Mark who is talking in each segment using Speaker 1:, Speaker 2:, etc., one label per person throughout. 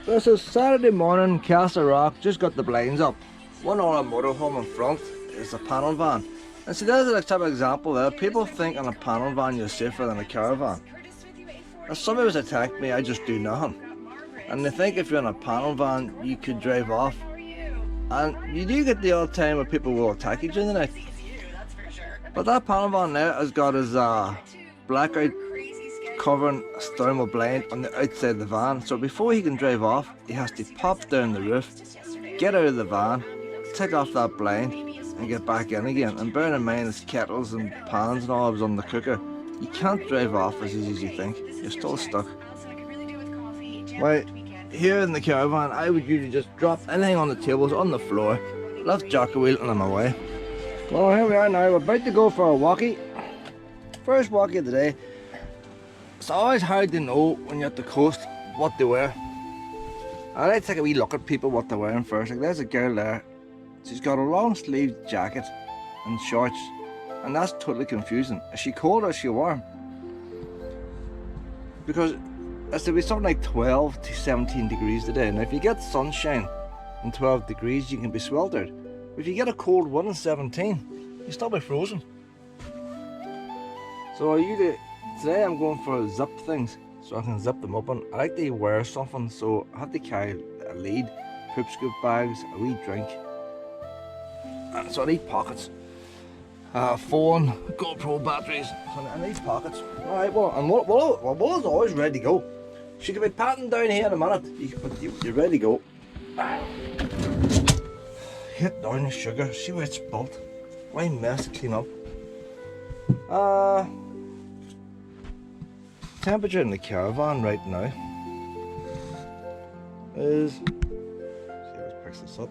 Speaker 1: This is Saturday morning, Castlerock, just got the blinds up. One on a motorhome in front is a panel van. And see, there's a type of example there. People think on a panel van you're safer than a caravan. If somebody was attacked me, I just do nothing. And they think if you're in a panel van, you could drive off. And you do get the odd time where people will attack you during the night. But that panel van there has got his blackout covering a thermal blind on the outside of the van, so before he can drive off he has to pop down the roof, get out of the van, take off that blind and get back in again. And bearing in mind it's kettles and pans and all that was on the cooker, you can't drive off as easy as you think, you're still stuck. Right, here in the caravan I would usually just drop anything on the tables on the floor, left jack wheel and I'm away. Well, here we are now, we're about to go for a walkie. First walkie of the day. It's always hard to know when you're at the coast what they wear. I like to take a wee look at people what they're wearing first. Like there's a girl there, she's got a long sleeved jacket and shorts, and that's totally confusing. Is she cold or is she warm? Because it's to be something like 12 to 17 degrees today. Now if you get sunshine and 12 degrees you can be sweltered. If you get a cold one and 17, you still be frozen. So today I'm going for zip things, so I can zip them open. I like to wear something, so I have to carry a lead, poop scoop bags, a wee drink, and so I need pockets. Phone, GoPro batteries, so I need pockets. Alright, well, and Willow's always ready to go. She could be patting down here in a minute, you're ready to go. Hit down the sugar, see where it's built. Why mess to clean up? Temperature in the caravan right now is, see let's pick this up,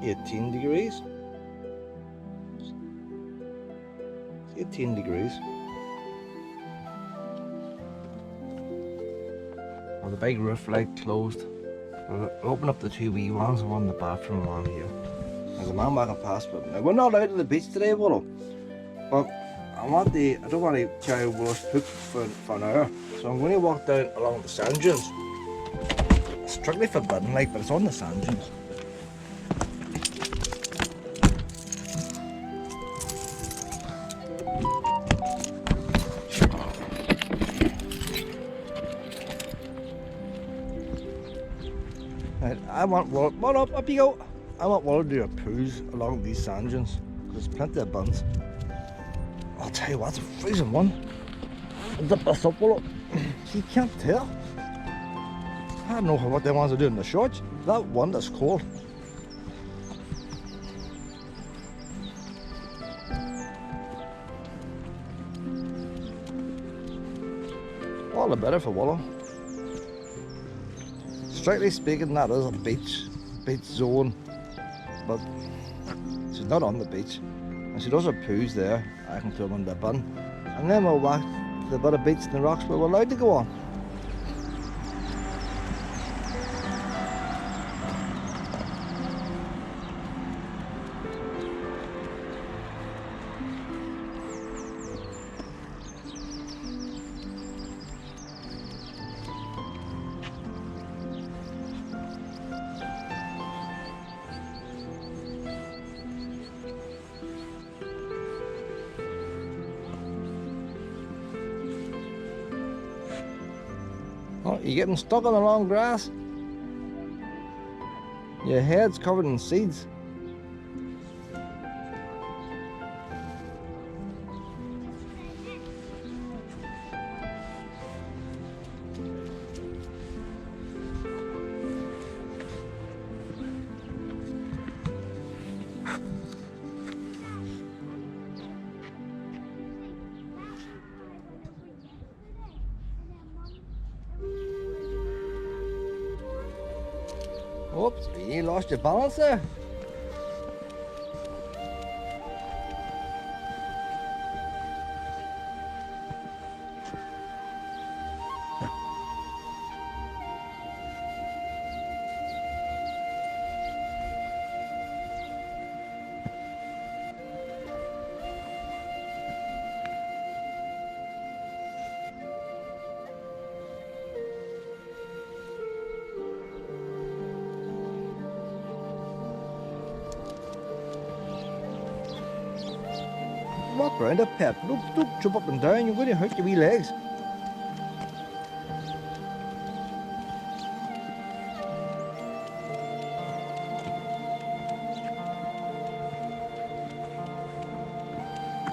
Speaker 1: 18 degrees. 18 degrees. Well, the big roof light closed. We'll open up the two wee ones, one in the bathroom, one here. There's a man walking past, but now we're not out on the beach today, Willow. But I don't want to carry Willow's poop for an hour, so I'm going to walk down along the sand dunes. It's strictly forbidden, like, but it's on the sand dunes. Right, I want Willow, up you go. I want Willow to do a poos along these sand dunes, because there's plenty of buns. I'll tell you what, it's a freezing one. I'll zip this up, Willow. You can't tell. I don't know what they want to do in the shorts. That one that's cold. All the better for Willow. Strictly speaking, that is a beach zone, but she's not on the beach. And she does her poos there, I can throw them in the bin. And then we'll walk to the bit of beach and the rocks where we're allowed to go on. Oh, you're getting stuck on the long grass. Your head's covered in seeds. Oops, you lost your balance there. walk around it, pet. Don't jump up and down, you're going to hurt your wee legs.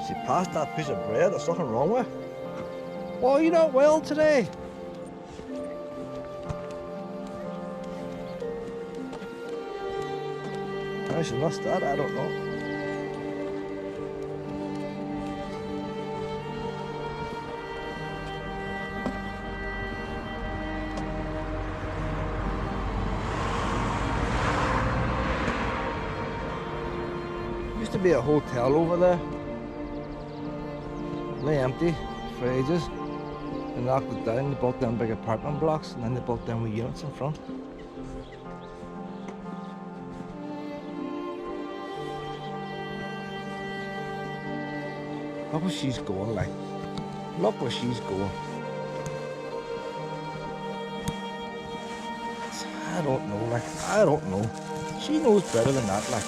Speaker 1: She passed that piece of bread, there's nothing wrong with it. Oh, you're not well today. I should missed that, I don't know. Used to be a hotel over there. Lay empty for ages. They knocked it down, they built them big apartment blocks, and then they built them with units in front. Look where she's going, like. Look where she's going. I don't know, like. I don't know. She knows better than that, like.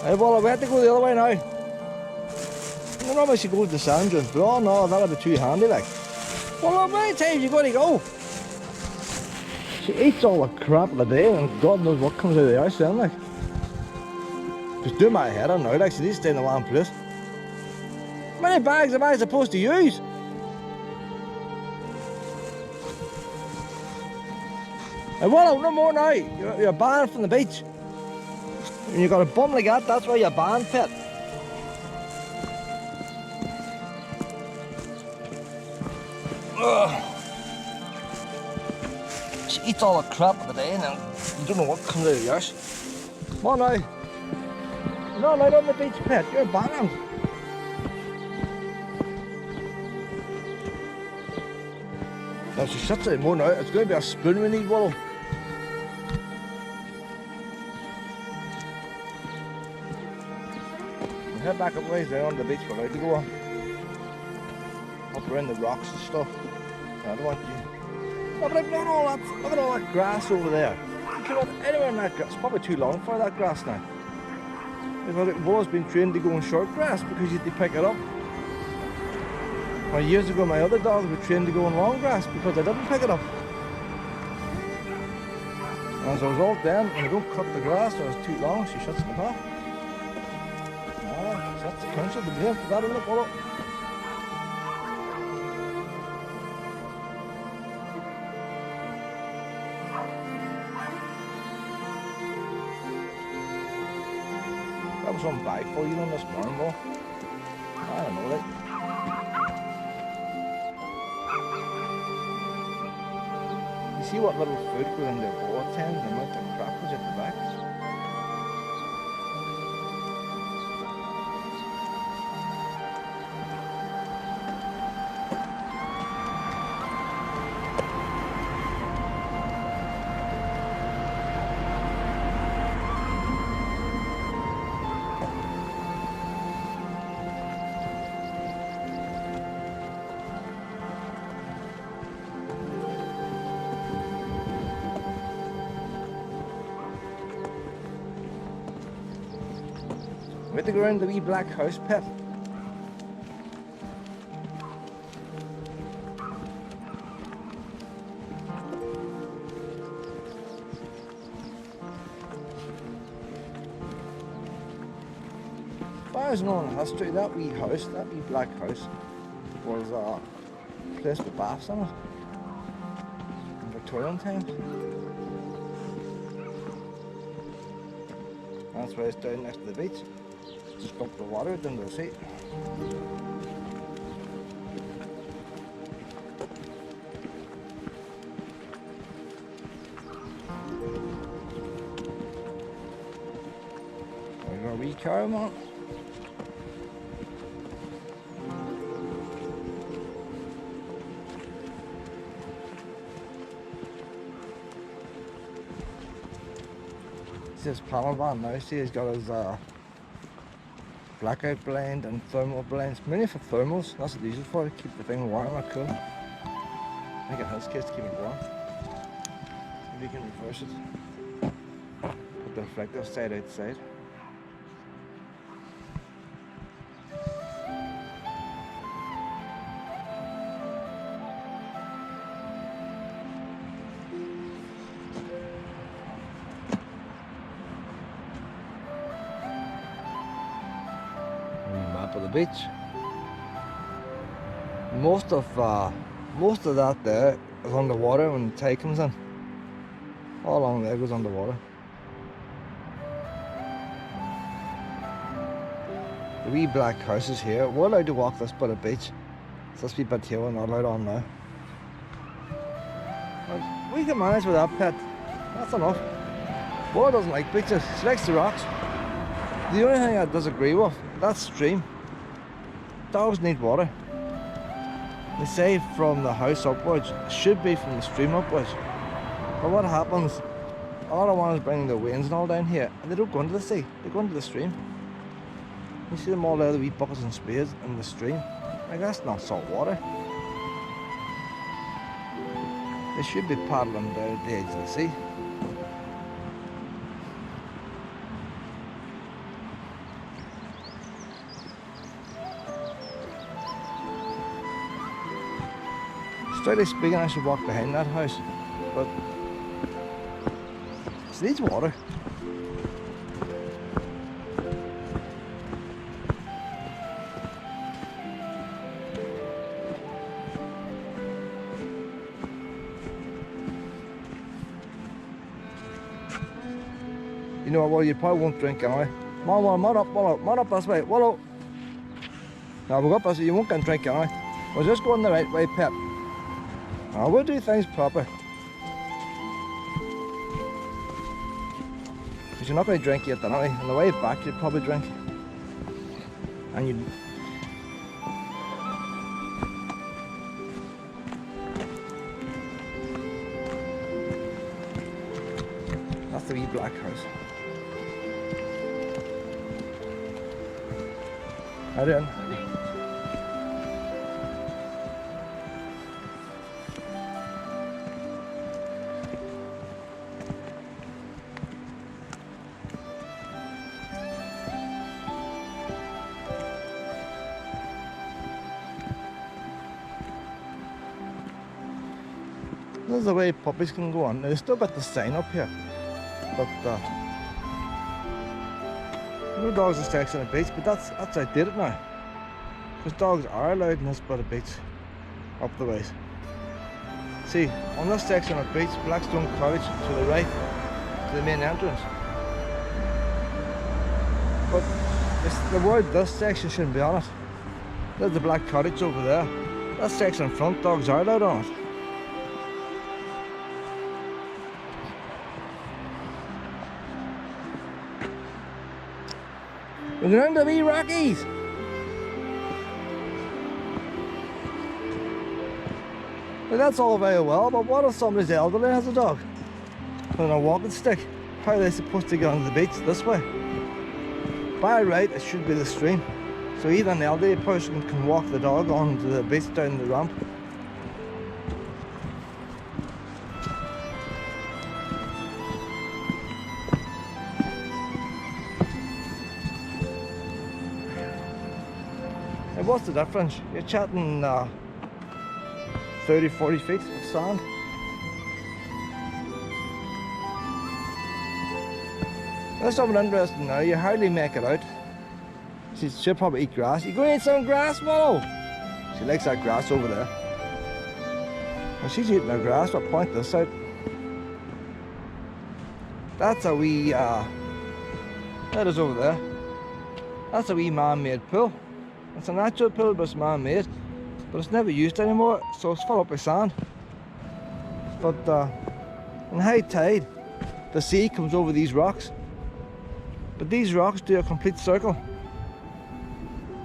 Speaker 1: Hey, Willow, we have to go the other way now. You know, she goes to sand dunes, but oh no, that'll be too handy, like. Well, how many times you got to go? She eats all the crap of the day, and God knows what comes out of the house then, like. Just do my head on now, like, she needs to stay in the one place. How many bags am I supposed to use? Hey, Willow, no more now. You're banned from the beach. When you got a bum like that, that's why you're banned, pet. Ugh. She eats all the crap of the day, and then you don't know what comes out of yours. Come on now. No, not on the beach, pet. You're banned. Now she shuts it more now. It's going to be a spoon we need, Willow. We'll head back up ways down on the beach for now to go on. Up around the rocks and stuff. I don't want you. No, but I've done all that. Look at all that grass over there. You can up anywhere in that grass. It's probably too long for that grass now. Willow's been trained to go on short grass because you have to pick it up. Well, years ago my other dogs were trained to go on long grass because I didn't pick it up. And as a result then, when you don't cut the grass or it's too long, she shuts the path. Ah, that's the council to blame for that, isn't it, Willow? That was on bag for you on this morning, though. I don't know, like. You see what little food goes in their bowl tins, the amount of crap goes at the back. We have to go around the wee black house, pet. As far as I know on history, that wee house, that wee black house, was a place with baths in it in Victorian times. That's why it's down next to the beach. Just dump the water into the sea. There's our wee car, man. This panel van now, see he's got his blackout blind and thermal blinds, mainly for thermals. That's what these are for, to keep the thing warm or cool. I think in his case to keep it warm. Maybe you can reverse it. Put the reflector side outside. of the beach. Most of that there is underwater when the tide comes in. All along there goes underwater. The wee black houses here. We're allowed to walk this bit of beach. So this wee bit here we're not allowed on now. We can manage with that, pet. That's enough. Willow doesn't like beaches. She likes the rocks. The only thing I disagree with, that stream. Dogs need water. They say from the house upwards. It should be from the stream upwards. But what happens, a lot of ones bring their wains and all down here, and they don't go into the sea, they go into the stream. You see them all there, the wee buckets and spades in the stream. Like, that's not salt water. They should be paddling down at the edge of the sea. Strictly speaking, I should walk behind that house, but it needs water. You know what, well, you probably won't drink anyway. Come on, Willow, man up this way, Willow. Now we'll go up this way, you won't get a drink anyway. We'll just go in the right way, Pep. Now we'll do things proper. Because you're not going to drink yet anyway. On the way back you'd probably drink. And you'd... That's the wee black house. How you doing? This is the way puppies can go on. Now, they still got the sign up here, but no dogs are sex on the beach, but that's outdated now. Because dogs are allowed in this bit of beach, up the ways. See, on this section of the beach, Blackstone Cottage to the right, to the main entrance. But the word this section shouldn't be on it. There's the black cottage over there. That section in front, dogs are allowed on it. We're going to be Rockies. Well, that's all very well, but what if somebody's elderly has a dog on a walking stick? How are they supposed to get onto the beach this way? By right, it should be the stream. So even an elderly person can walk the dog onto the beach down the ramp. What's the difference? You're chatting 30-40 feet of sand. That's something interesting now, you hardly make it out. She'll probably eat grass. You going to eat some grass, Willow? She likes that grass over there. And she's eating her grass, I'll point this out. That's a wee, that is over there. That's a wee man-made pool. It's a natural pool, but it's man-made. But it's never used anymore, so it's full up with sand. But in high tide, the sea comes over these rocks. But these rocks do a complete circle.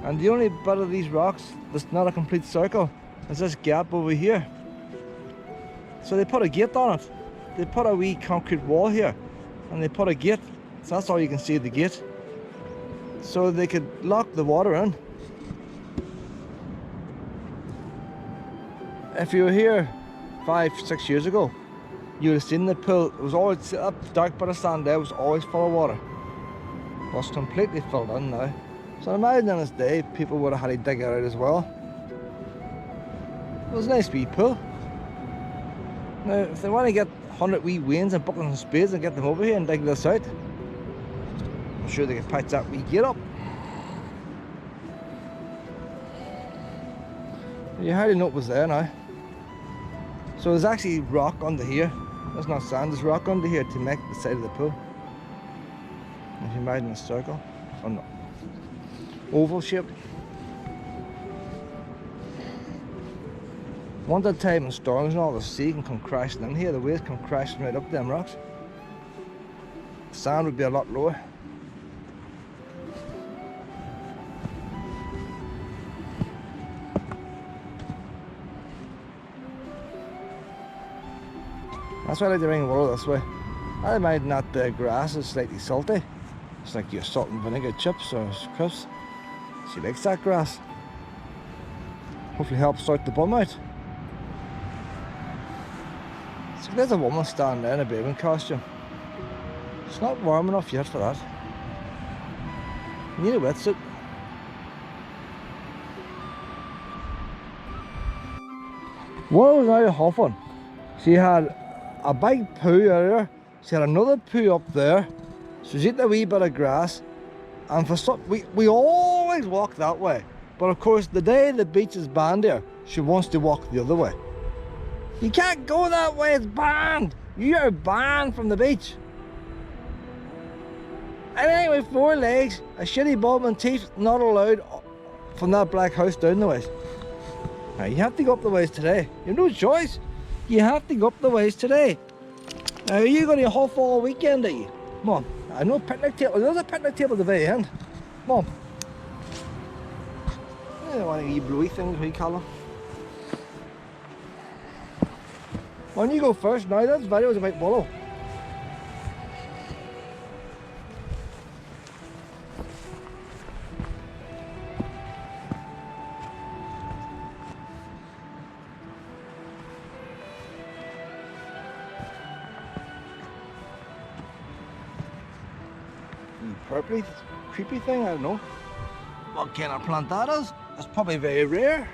Speaker 1: And the only bit of these rocks that's not a complete circle is this gap over here. So they put a gate on it. They put a wee concrete wall here, and they put a gate. So that's all you can see of the gate. So they could lock the water in. If you were here 5-6 years ago, you would have seen the pool. It was always, that dark bit of sand there was always full of water. Well, it's completely filled in now. So imagine on this day, people would have had to dig it out as well. It was a nice wee pool. Now, if they want to get 100 wee wains and buckets and spades and get them over here and dig this out, I'm sure they can patch that wee gate up. You hardly know it was there now. So there's actually rock under here. That's not sand, there's rock under here to make the side of the pool. If you imagine a circle, or no, oval shape. One at a time in storms and all, the sea can come crashing in here, the waves come crashing right up them rocks. The sand would be a lot lower. That's why I like to bring Willow this way. I imagine that the grass is slightly salty. It's like your salt and vinegar chips or crisps. She likes that grass. Hopefully helps sort the bum out. So there's a woman standing there in a bathing costume. It's not warm enough yet for that. You need a wetsuit. Willow's now huffing. She had a big poo earlier. She had another poo up there. She's eating a wee bit of grass. And for some, we always walk that way. But of course, the day the beach is banned here, she wants to walk the other way. You can't go that way, it's banned. You're banned from the beach. Anything with 4 legs, a shitty bum and teeth, not allowed from that black house down the ways. Now you have to go up the ways today. You have no choice. You have to go up the ways today. Now are you going to huff all weekend, are you? Come on. I know picnic table. There's a picnic table at the very end. Come on. I don't want to eat bluey things, what do you call them? Why don't you go first now? That's videos about Willow. Purpley, creepy thing, I don't know. What kind of plant that is? It's probably very rare.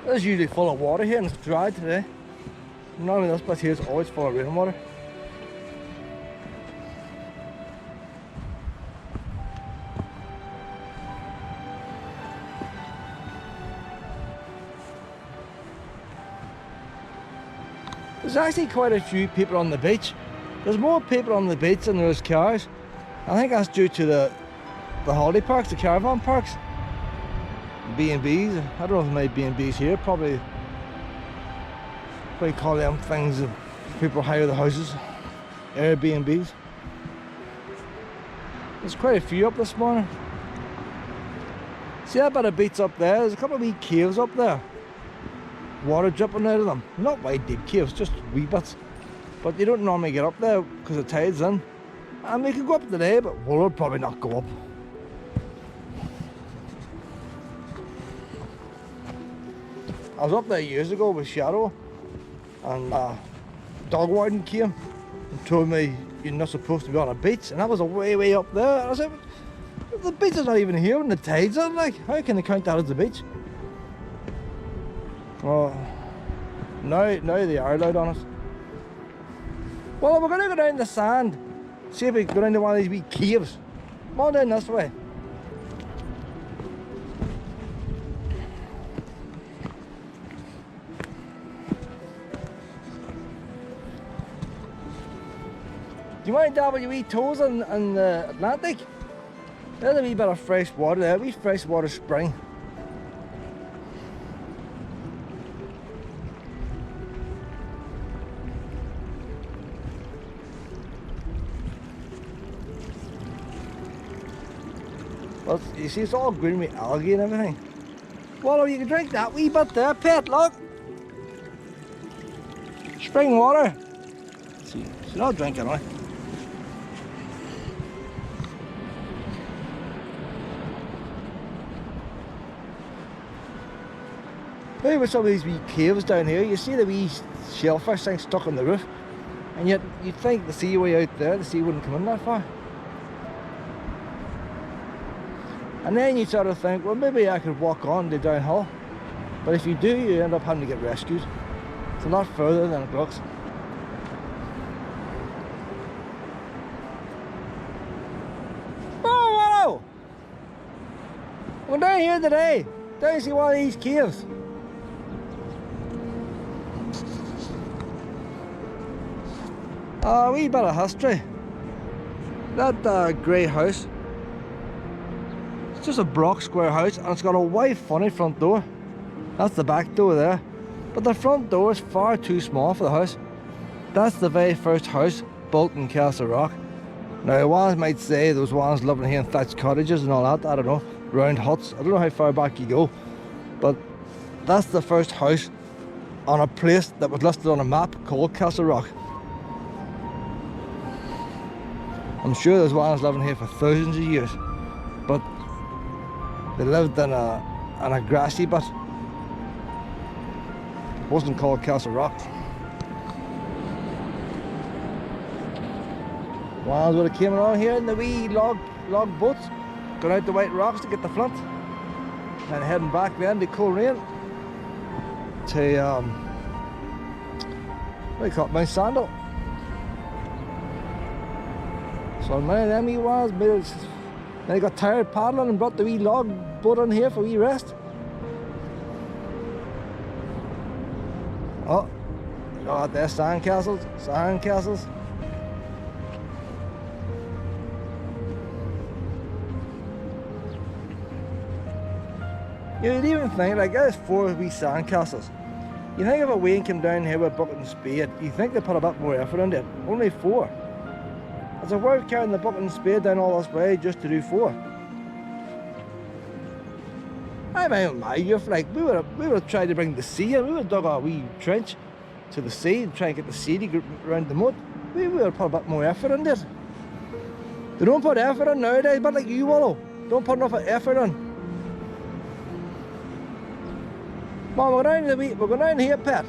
Speaker 1: It's usually full of water here and it's dry today. Normally this place here is always full of rainwater. There's actually quite a few people on the beach. There's more people on the beach than there's cars. I think that's due to the holiday parks, the caravan parks. B&Bs, I don't know if there's many B&Bs here, probably call them things that people hire the houses, Airbnbs. There's quite a few up this morning. See that bit of beach up there? There's a couple of wee caves up there. Water dripping out of them. Not wide deep caves, just wee bits. But you don't normally get up there because the tide's in. And we could go up today, but we'll probably not go up. I was up there years ago with Shadow, and dog warden came and told me you're not supposed to be on a beach, and that was a way up there. And I said, the beach is not even here when the tide's in, like, how can they count that as a beach? Well, now they are allowed on us. Well, we're going to go down the sand, see if we can go down to one of these wee caves. Come on down this way. Do you want to dabble your wee toes in the Atlantic? There's a wee bit of fresh water there, a wee fresh water spring. Well, you see, it's all green with algae and everything. Well, you can drink that wee bit there, pet, look. Spring water. See, I'll drink it now. Maybe with some of these wee caves down here, you see the wee shellfish thing stuck on the roof, and yet you'd think the seaway out there, the sea wouldn't come in that far. And then you sort of think, well, maybe I could walk on the downhill, but if you do, you end up having to get rescued. It's a lot further than it looks. Oh, We're down here today. Down to see one of these caves. A wee bit of history. That grey house, it's just a block square house, and it's got a wide funny front door. That's the back door there, but the front door is far too small for the house. That's the very first house built in Castlerock. Now ones might say those ones living here in thatched cottages and all that, I don't know, round huts, I don't know how far back you go, but that's the first house on a place that was listed on a map called Castlerock. I'm sure there's ones living here for thousands of years, but they lived in a grassy bit. It wasn't called Castlerock. Ones would have came along here in the wee log boats, going out the White Rocks to get the flint, and heading back then to Coleraine to what do you call it, Mount Sandal. So many of them wee ones, they got tired paddling and brought the wee log boat in here for a wee rest. Oh, there's sandcastles, sandcastles. You'd even think, like, there's 4 wee sandcastles. You think if a Wayne came down here with a bucket and spade, you think they put a bit more effort into it. Only 4. It's a worth carrying the bucket and spade down all this way just to do 4. I mean, my youth, like, we would have tried to bring the sea in. We would have dug a wee trench to the sea and try and get the sea to go around the mud. We would have put a bit more effort into it. They don't put effort in nowadays, but like you, Willow, don't put enough effort in. Mom, we're going down here, pet.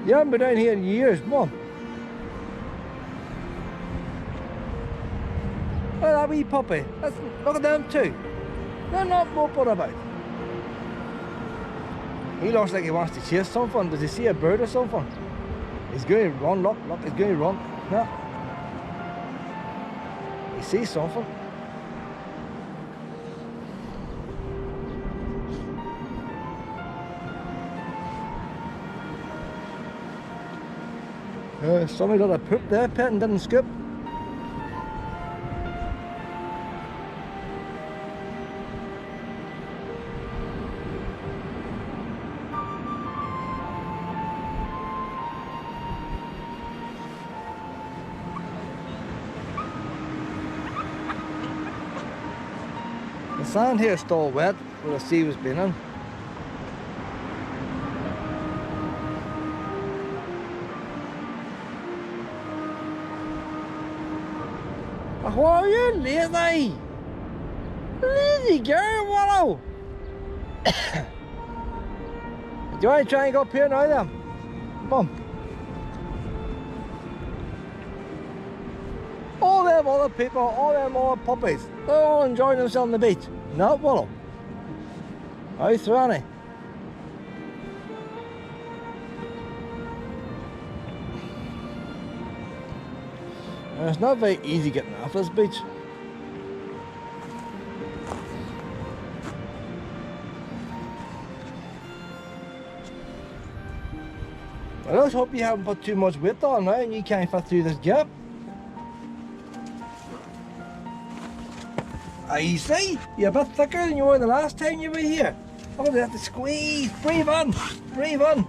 Speaker 1: You haven't been down here in years, Mom. Look at that wee puppy. Look at them too. They're not moping about. He looks like he wants to chase something. Does he see a bird or something? He's going to run, look, he's going to run. No. He sees something. Somebody got a poop there, pet, and didn't skip. The sand here is still wet where the sea was been in. What are you, lazy? Lazy girl, Willow! Do you want to try and go up here now then? Come on. All them other people, all them other puppies, they're all enjoying themselves on the beach. Not Willow. How thranny. It's not very easy getting off this beach. I just hope you haven't put too much weight on now and you can't fit through this gap. You see, you're a bit thicker than you were the last time you were here. I'm going to have to squeeze. Breathe in. Breathe in.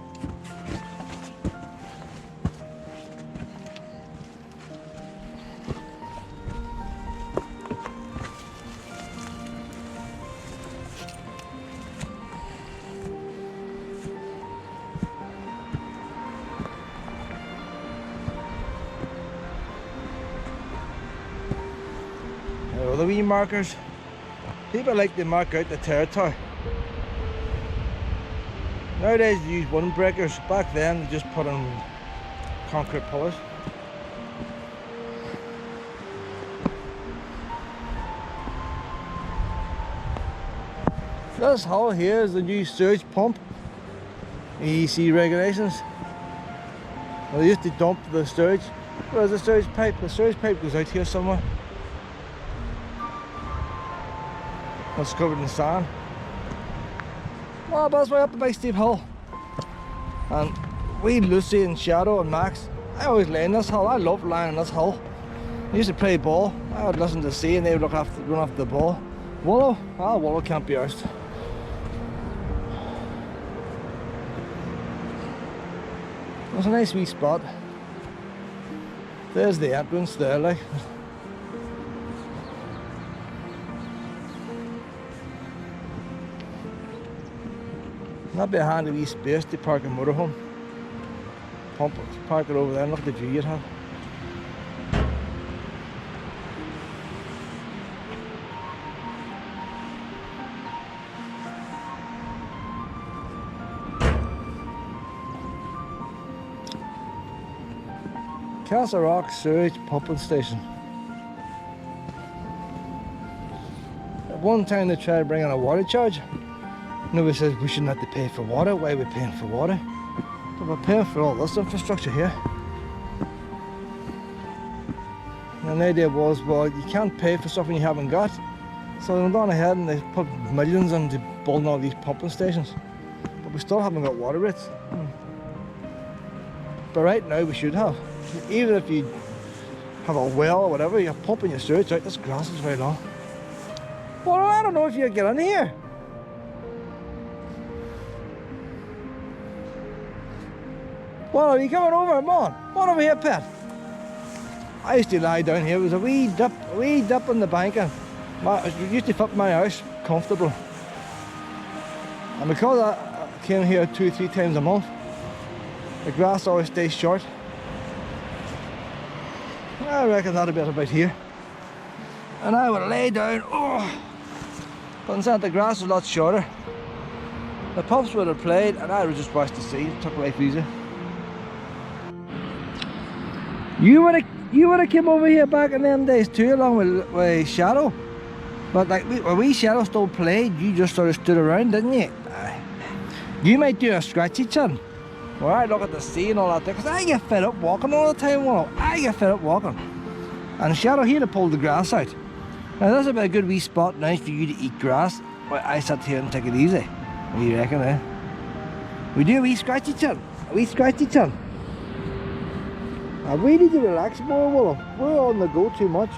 Speaker 1: The wee markers, people like to mark out the territory. Nowadays they use windbreakers. Back then they just put in concrete pillars. This hull here is the new sewage pump. EC regulations. Well, they used to dump the sewage. Where's the sewage pipe? The sewage pipe goes out here somewhere. It's covered in sand. Well, but it's way up a big steep hill. And we, Lucy and Shadow and Max, I always lay in this hill. I love lying in this hill. I used to play ball. I would listen to the sea and they would run after the ball. Willow? Ah, Willow can't be arsed. It's a nice wee spot. There's the entrance there, like. That'd be a handy wee space to park a motorhome. Park it over there and look at the view you'd have. Castlerock sewage pumping station. At one time they tried to bring in a water charge. Nobody says we shouldn't have to pay for water. Why are we paying for water? But we're paying for all this infrastructure here. And the idea was, well, you can't pay for something you haven't got. So they went on ahead and they put millions into building all these pumping stations. But we still haven't got water rates. But right now we should have. Even if you have a well or whatever, you're pumping your sewage out. This grass is very long. Well, I don't know if you get in here. Well, are you coming over? Come on. Come on over here, pet. I used to lie down here. It was a wee dip in the bank, and it used to fit my house comfortable. And because I came here 2 or 3 times a month, the grass always stays short. I reckon that'll be about here. And I would lay down, but instead the grass was a lot shorter. The pups would have played and I would just watch the sea. It took life easy. You would have came over here back in them days too, along with Shadow. But like when we Shadow still played, you just sort of stood around, didn't you? You might do a scratchy chin. Well, I look at the sea and all that there, because I get fed up walking all the time, Willow. I get fed up walking. And Shadow, he'd have pulled the grass out. Now this would be a good wee spot now for you to eat grass. Well, I sit here and take it easy. What do you reckon, eh? We do a wee scratchy chin. A wee scratchy chin. We need to relax more, Willow. We're on the go too much.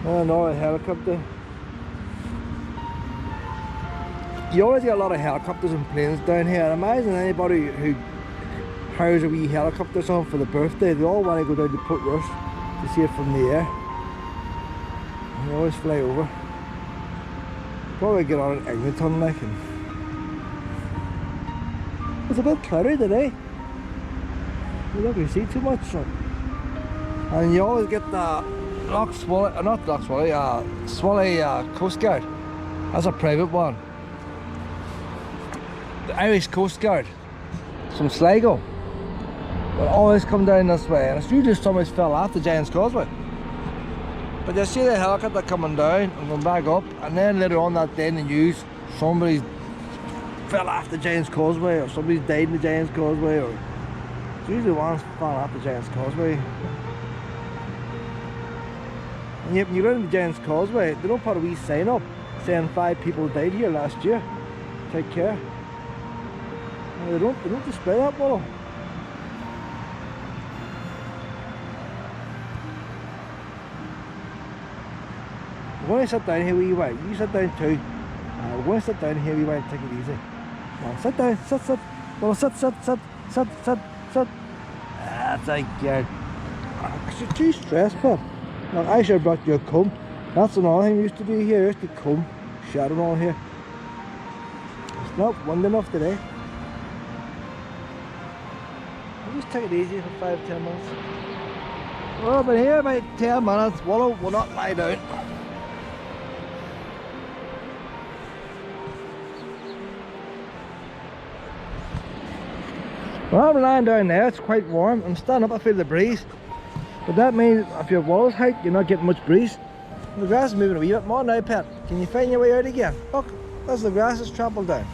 Speaker 1: Oh no, a helicopter. You always get a lot of helicopters and planes down here. And imagine anybody who hires a wee helicopter or something for the birthday, they all want to go down to Portrush to see it from the air. And they always fly over. Probably get on an Eglinton like, and it's a bit cloudy today. You don't really see too much. So. And you always get the Swally Coast Guard. That's a private one. The Irish Coast Guard from Sligo will always come down this way, and it's usually somebody's fell off the Giant's Causeway. But you see the helicopter coming down and going back up, and then later on that day in the news, somebody fell off the Giant's Causeway, or somebody's died in the Giant's Causeway, or it's usually one fell off the Giant's Causeway. And yet when you go to the Giant's Causeway, they don't put a wee sign up saying 5 people died here last year. Take care. And they don't display that, Willow. We're going to sit down here wee way. You sit down too. We're going to sit down here wee way and take it easy. Come on, sit down, sit. Well, sit. That's a good. You're too stressed, man. Look, I should have brought you a comb. That's another thing we used to do here. We used to comb Shadow all here. It's not windy enough today. We'll just take it easy for 5-10 minutes. Well, I've been here about 10 minutes. Willow will not lie down. Well, I'm lying down there, it's quite warm. I'm standing up, I feel the breeze. But that means if your Willow's height, you're not getting much breeze. The grass is moving a wee bit more now, pet. Can you find your way out again? Look, that's the grass is trampled down.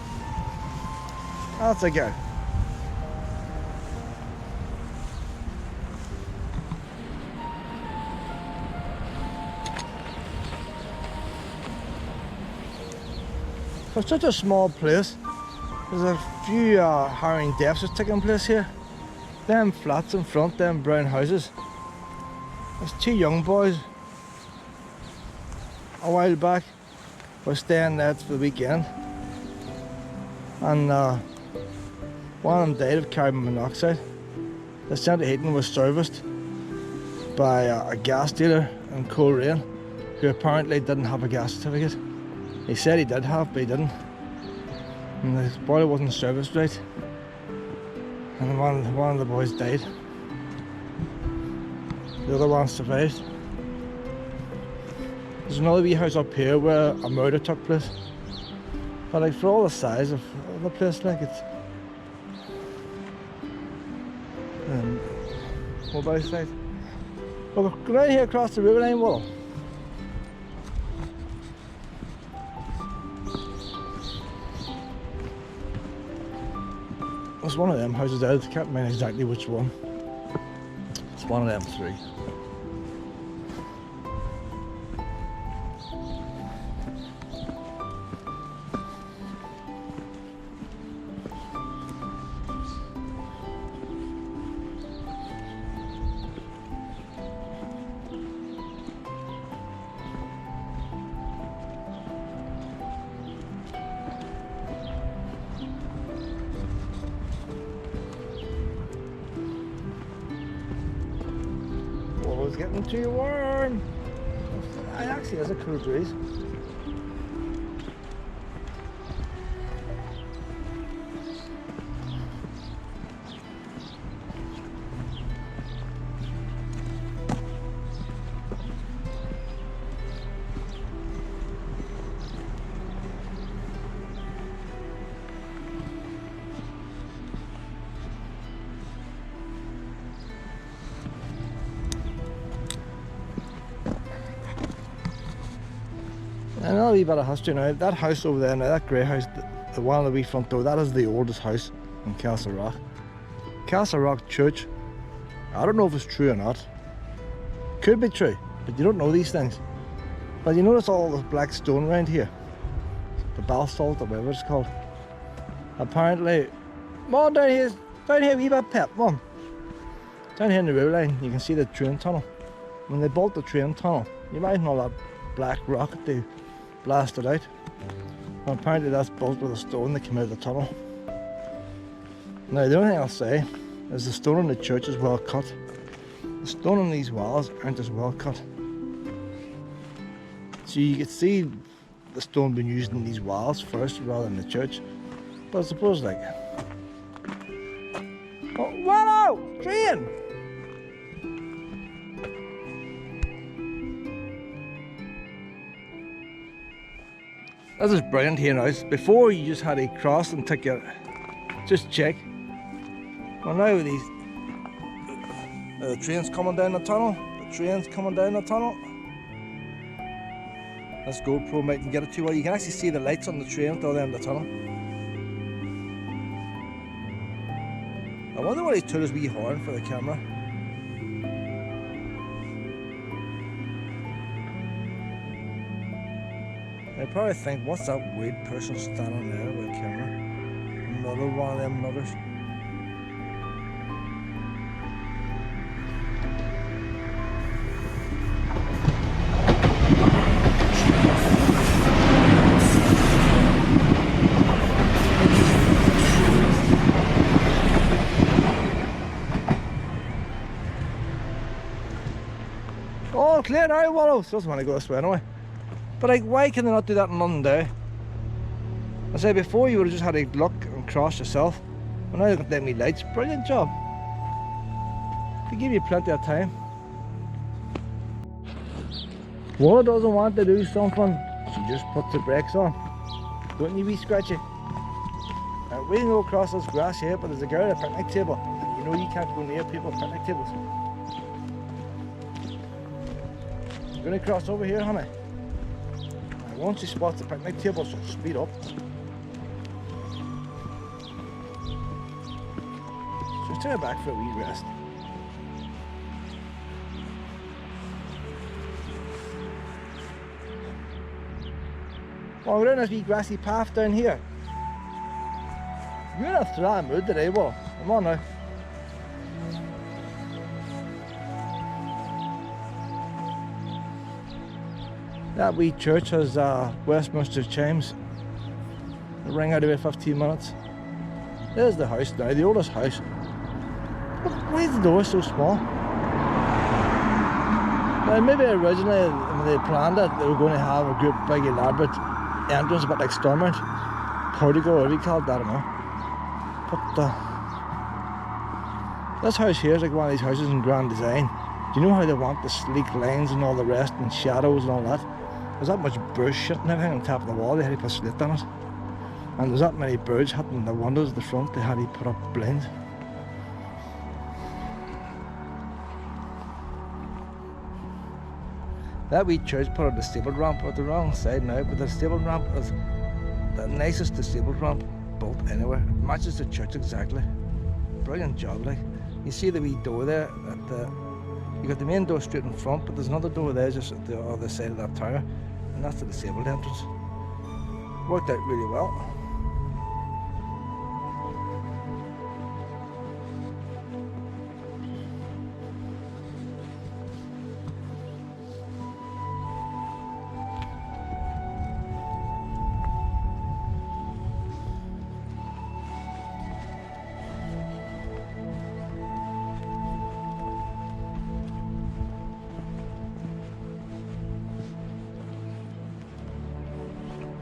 Speaker 1: That's a go. For such a small place, there's a few harrowing deaths that's taking place here. Them flats in front, them brown houses. There's two young boys a while back were staying there for the weekend, and one of them died of carbon monoxide. The centre heating was serviced by a gas dealer in Coleraine who apparently didn't have a gas certificate. He said he did have, but he didn't. And the boiler wasn't serviced right. And one of the boys died. The other one survived. There's another wee house up here where a murder took place. But like, for all the size of the place, like, it's what about side? Well, we're going here across the river line, Willow. It's one of them houses there. I can't remember exactly which one. It's one of them three. It's getting too warm. It actually has a cool breeze. Another wee bit of history now. That house over there now, that grey house, the one on the wee front door, that is the oldest house in Castlerock. Castlerock Church, I don't know if it's true or not. Could be true, but you don't know these things. But you notice all the black stone around here, the basalt or whatever it's called. Apparently, come on down here a wee bit, Pep, come on. Down here in the river line, you can see the train tunnel. When they built the train tunnel, you imagine all that black rock that they blasted out. And apparently that's built with a stone that came out of the tunnel. Now the only thing I'll say is the stone in the church is well cut. The stone on these walls aren't as well cut. So you could see the stone being used in these walls first rather than the church. But I suppose like... Oh, Willow! Train! This is brilliant here now. Before you just had to cross and take your, just check. Well now with these, the train's coming down the tunnel. The train's coming down the tunnel. This GoPro mightn't get it too well. You can actually see the lights on the train down there in the tunnel. I wonder what he took his wee horn for the camera. I probably think, what's that weird person standing there with a camera? Another one of them nutters. Oh, clear now, Willow. Doesn't want to go this way anyway. But like, why can they not do that in Londonderry? I say before you would have just had to look and cross yourself. Well, now they're going to let me lights. Brilliant job. They give you plenty of time. Willow doesn't want to do something, she just puts the brakes on. Don't you be scratchy. Now, we can go across this grass here, but there's a girl at a picnic table. And you know you can't go near people at picnic tables. You're going to cross over here, honey. Once she spots the picnic table, she'll speed up. Just turn back for a wee rest. Well, we're in this wee grassy path down here. You're in a throwing mood today, Willow. Come on now. That wee church has Westminster chimes. They ring out about 15 minutes. There's the house now, the oldest house. Why is the door so small? Now, maybe originally when they planned it, they were going to have a good big elaborate entrance, a bit like Stormont, portico, or whatever you call it, I don't know. But this house here is like one of these houses in grand design. Do you know how they want the sleek lines and all the rest, and shadows and all that? There's that much bird shit and everything on top of the wall, they had to put slate on it. And there's that many birds hitting the windows at the front, they had to put up blinds. That wee church put a disabled ramp at the wrong side now, but the disabled ramp is the nicest disabled ramp built anywhere. It matches the church exactly. Brilliant job, like. You see the wee door there at the... You got the main door straight in front, but there's another door there just at the other side of that tower, and that's the disabled entrance. Worked out really well.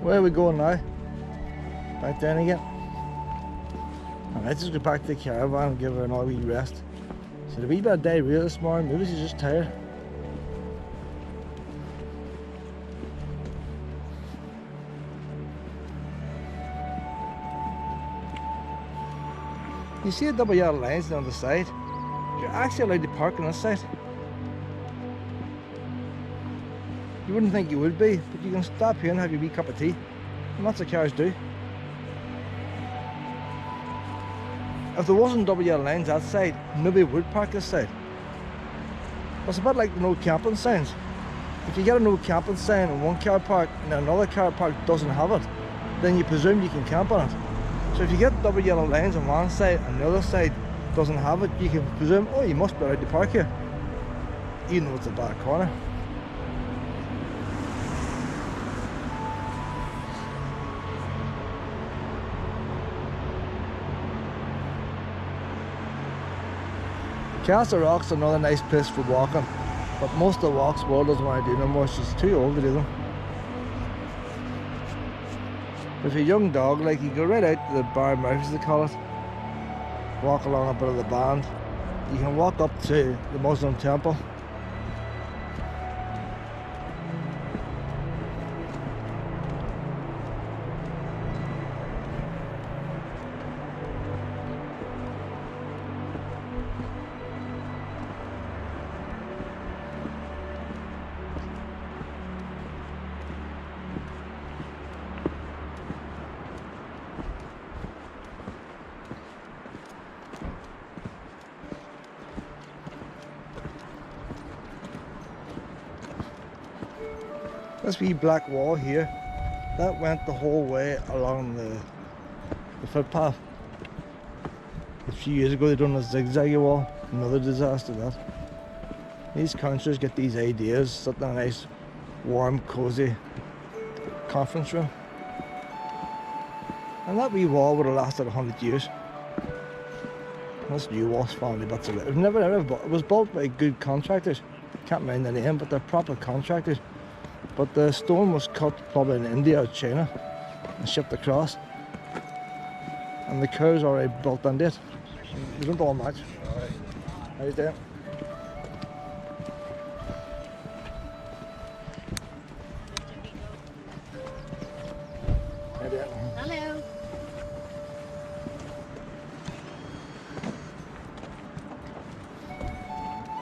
Speaker 1: Where are we going now? Back down again? Alright, just go back to the caravan and give her an all wee rest. She had a wee bit of diarrhea this morning, maybe she's just tired. You see the double yellow lines down the side? You're actually allowed to park on this side. You wouldn't think you would be, but you can stop here and have your wee cup of tea. And lots of cars do. If there wasn't double yellow lines that side, nobody would park this side. It's a bit like the no camping signs. If you get a no camping sign in one car park and another car park doesn't have it, then you presume you can camp on it. So if you get double yellow lines on one side and the other side doesn't have it, you can presume, oh, you must be allowed to park here, even though it's a bad corner. Castlerock's another nice place for walking, but most of the walks Will doesn't want to do no more. She's too old to do them. If you're a young dog, like, you go right out to the bar mouth, as they call it, walk along a bit of the band. You can walk up to the Muslim temple. This wee black wall here, that went the whole way along the footpath. A few years ago they done a zigzag wall, another disaster that. These councillors get these ideas, sit in a nice, warm, cosy conference room. And that wee wall would have lasted 100 years. This new wall's family bits of it. It was built by good contractors. Can't mind the name, but they're proper contractors. But the stone was cut probably in India or China and shipped across. And the curves are already built into it. You don't all match. Alright. How you doing? How you doing?
Speaker 2: Hello.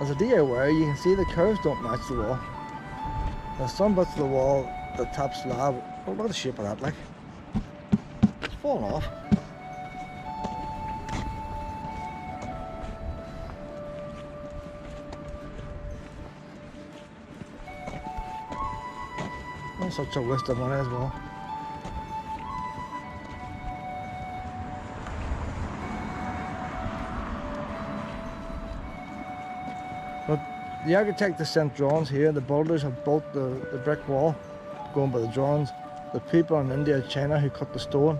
Speaker 1: As a DIY, you can see the curves don't match the wall. There's some bits of the wall, the top slab, oh, look at the shape of that, like. It's falling off. That's such a waste of money as well. But the architect has sent drawings here, the builders have built the brick wall, going by the drawings. The people in India and China who cut the stone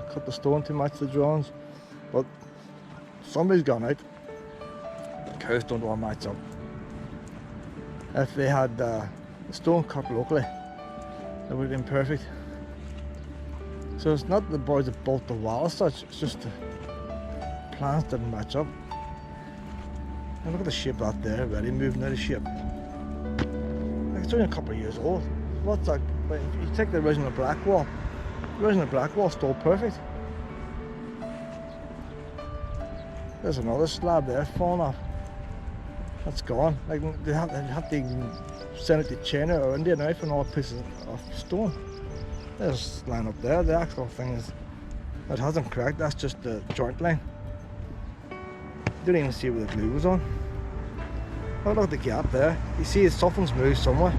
Speaker 1: to match the drawings. But somebody's gone out. The cows don't all match up. If they had the stone cut locally, it would have been perfect. So it's not the boys that built the wall as such, it's just the plans didn't match up. And look at the shape out there, already moving out of shape. Like it's only a couple of years old. What's that? But if you take the original black wall, still perfect. There's another slab there falling off. That's gone. Like they have to send it to China or India now for all pieces of stone. There's a line up there. The actual thing is, it hasn't cracked. That's just the joint line. You don't even see where the glue was on. Oh, look at the gap there. You see something's moved somewhere.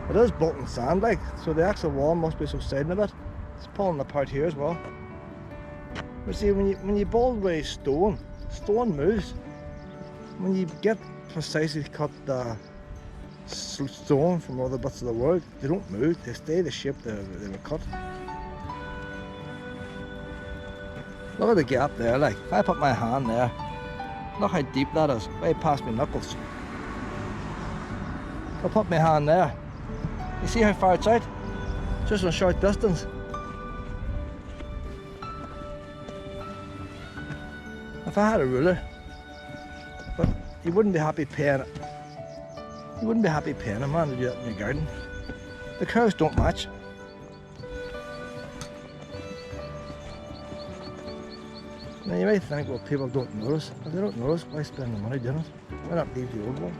Speaker 1: It is built in sand, like, so the actual wall must be subsiding a bit. It's pulling apart here as well. But see, when you build with stone moves. When you get precisely cut stone from other bits of the world, they don't move, they stay the shape they were cut. Look at the gap there, like, if I put my hand there, look how deep that is, right past my knuckles. If I put my hand there, you see how far it's out? Just a short distance. If I had a ruler, but you wouldn't be happy paying a man to do that in your garden. The curves don't match. Now you might think, well, people don't notice. If they don't notice, why spend the money doing it? Why not leave the old one?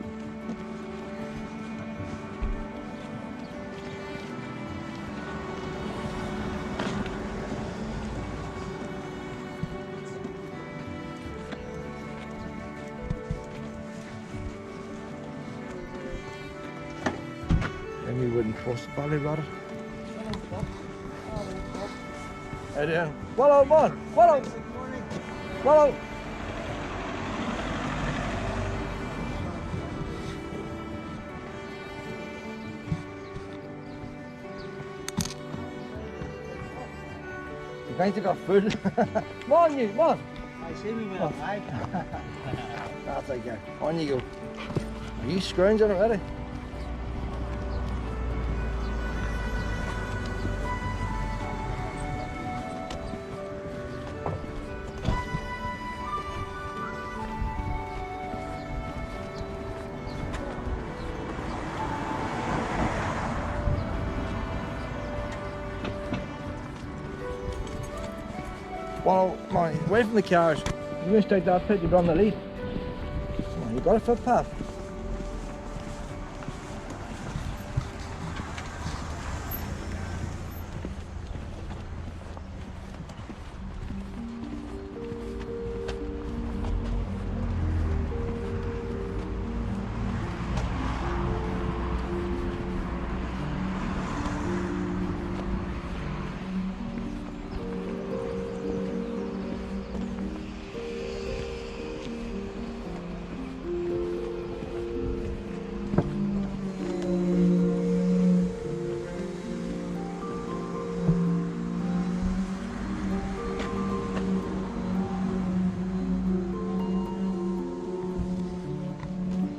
Speaker 1: Then we wouldn't trust the valley about it. How you doing? Willow, man! Willow! Willow! You think you got food? Come on, you, come on!
Speaker 2: I see me with a bag.
Speaker 1: That's okay. On you go. Are you scrounging already? Well, come on, away from the cars. You're going to take that pit, you're on the lead. Come on, you got a footpath.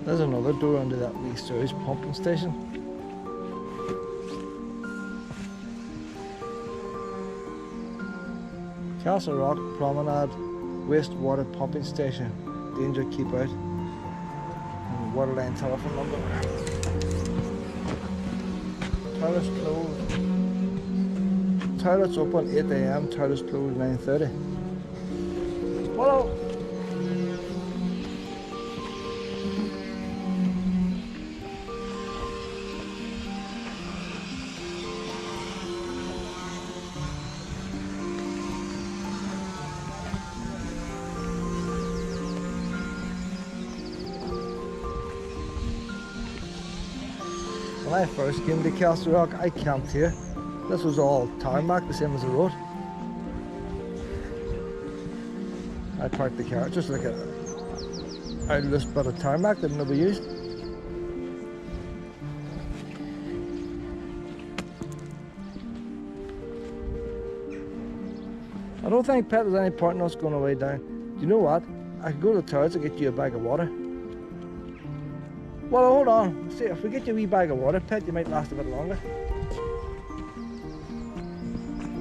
Speaker 1: There's another door under that wee sewage pumping station. Castlerock Promenade wastewater pumping station. Danger, keep out. And waterline telephone number. Toilets closed. Toilets open 8 AM, toilets closed 9:30. Hello. When I first came to Castlerock, I camped here. This was all tarmac, the same as the road. I parked the car, just look at it. out of this bit of tarmac that never used. I don't think, Pet, there's any point in us going away down. Do you know what? I could go to the toilets and get you a bag of water. Well, hold on. See, if we get you a wee bag of water, Pet, you might last a bit longer.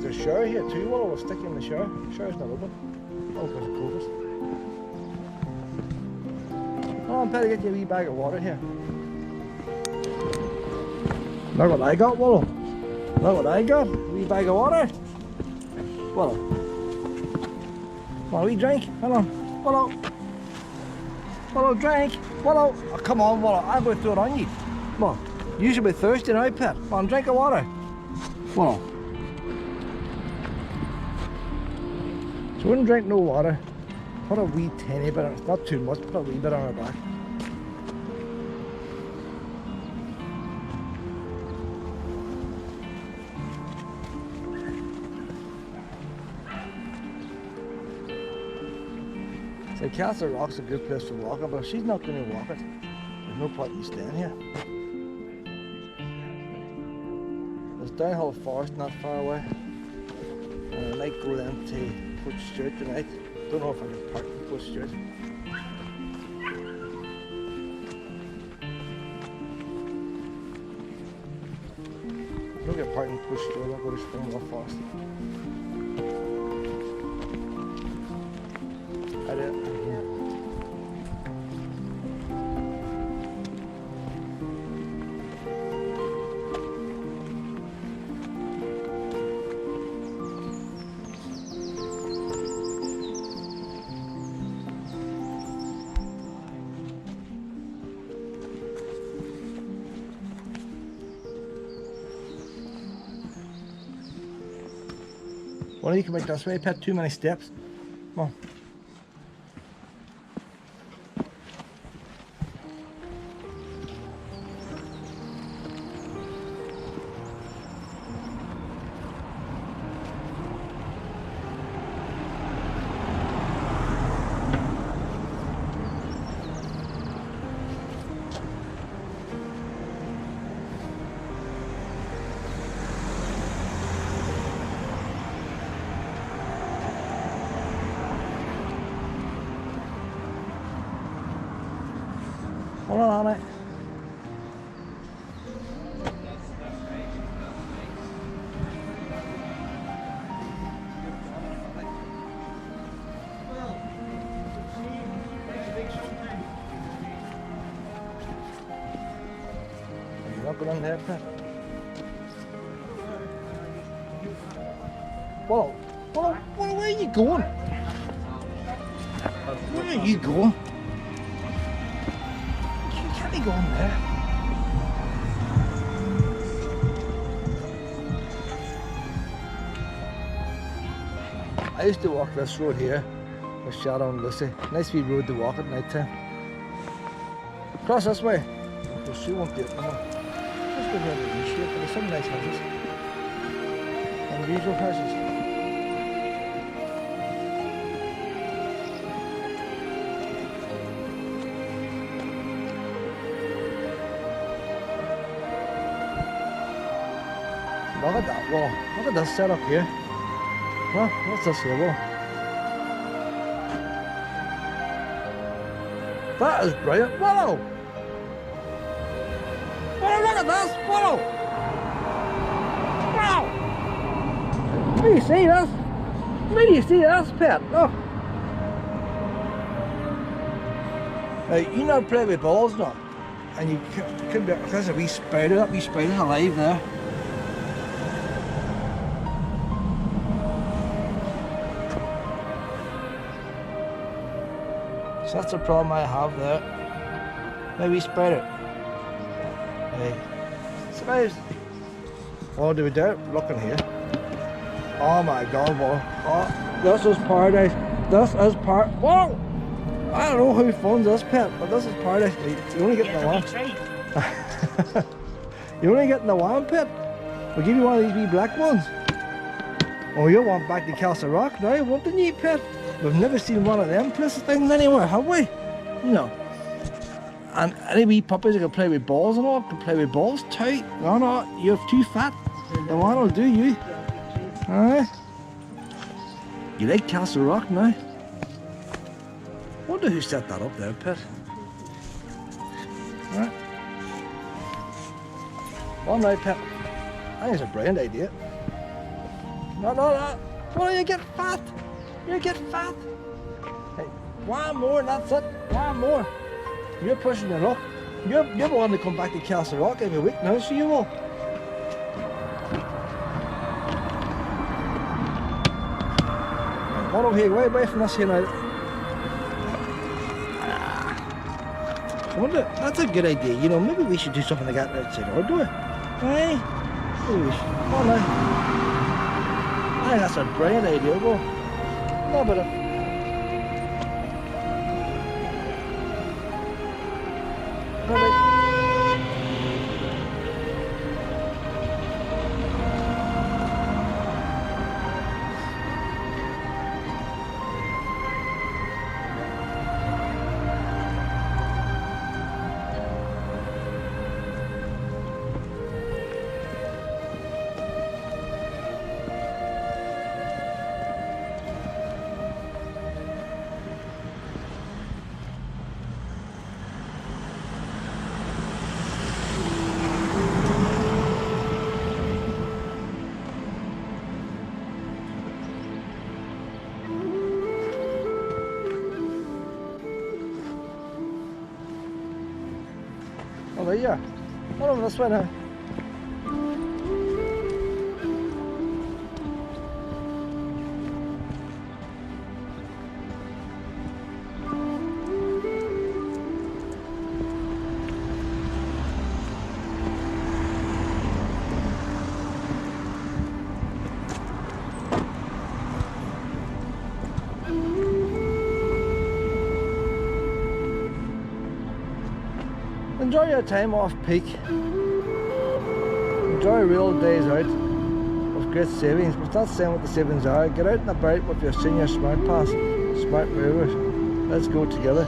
Speaker 1: There's a shower here too. Well, we'll stick you in the shower. The shower's not open. Oh, because of COVID. Hold on, Pet, I'll get you a wee bag of water here. Look what I got, Willow. Look what I got. A wee bag of water. Willow. Come on, a wee drink. Hold on. Willow. Willow, drink. Willow. Oh, come on, Willow. I'm going to throw it on you. Come on. You should be thirsty now, Pet. Come on, drink of water. Willow. So we wouldn't drink no water. Put a wee tiny bit on it. Not too much. Put a wee bit on her back. So Castlerock's a good place to walk it, but if she's not going to walk it, there's no point in staying here. There's downhill forest not far away, and I might go then to Port Stewart tonight. Don't know if I can park in Port Stewart. If I don't get parked in Port Stewart, I'll go to Springwell Forest. I did. Well, you can make this way, Pet. Too many steps. Come on. Hold on it. You're not going in there, Pet. Whoa, whoa, whoa, where are you going? Where are you going? Go on there. I used to walk this road here with Shadow and Lucy. Nice wee road to walk at night time. Cross this way. Because she won't be it no more. Just go here to the shape, but there's some nice houses. Unusual houses. Look at that wall. Look at this setup here. Huh? What's this here, wall? That is brilliant. Willow! Willow, look at this! Willow! Wow! Where do you see this? Where do you see this, Pet? Look! Now, you know play with balls now. And you could be, there's a wee spider, that wee spider's alive there. So that's the problem I have there. Maybe spider. Hey. Suppose. Oh, do we dare looking here? Oh my god, whoa. Oh, this is paradise. This is whoa! I don't know who funds this, Pet, but this is paradise. You only get the one. You only get the one, Pet. We'll give you one of these wee black ones. Oh, you'll want back to Castlerock now, won't you, Pet? We've never seen one of them things anywhere, have we? No. And any wee puppies that can play with balls and all, can play with balls too. No, you're too fat. The one will do you. Alright. You like Castlerock now? Wonder who set that up there, Pet. Alright. One night, Pet. I think it's a brilliant idea. No. Well, you get fat. You get fat. Hey, one more, that's it. One more. You're pushing it up. You're wanting to come back to Castlerock every week now, so you will. One over here, away from us here now. I wonder, that's a good idea, you know, maybe we should do something like that outside our door. Hey? Maybe we should. Come on now. I think that's a brilliant idea, well. No, but oh, there you are. Not over this way now. Enjoy your time off peak. Enjoy real days out with great savings. But that's saying what the savings are. Get out and about with your senior smart pass, smart movers. Let's go together.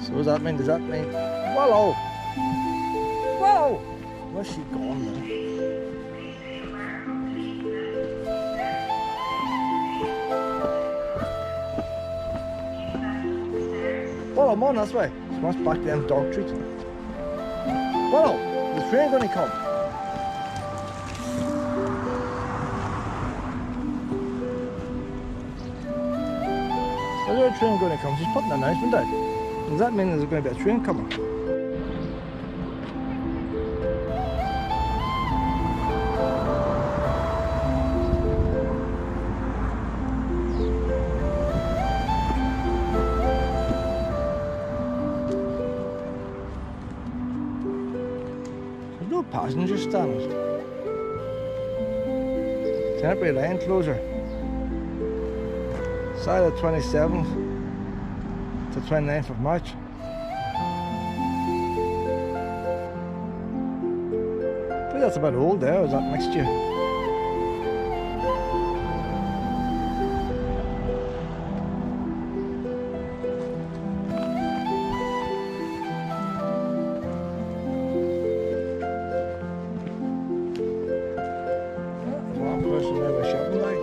Speaker 1: So what does that mean? Does that mean Willow? Whoa! Where's she gone now? Willow, I'm on this way. She wants back to them dog treats. Willow, the train gonna come. Is there a train gonna come? She's putting an announcement out. Does that mean there's going to be a train coming? There's no passenger stands. Temporary line closure. Saturday 27th to 29th of March. I think that's about old there, or is that next year? One person there with a shopping bag.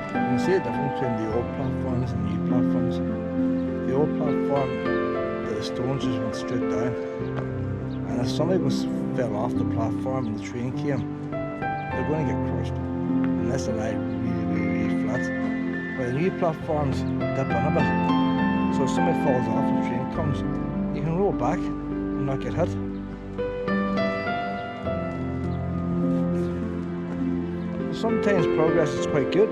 Speaker 1: You can see the difference between the old platforms and new platforms. The old platform, the stones just went straight down. And if somebody fell off the platform and the train came, they're going to get crushed. And this is like really flat. But the new platforms dip in a bit. So if somebody falls off and the train comes, you can roll back and not get hit. Sometimes progress is quite good.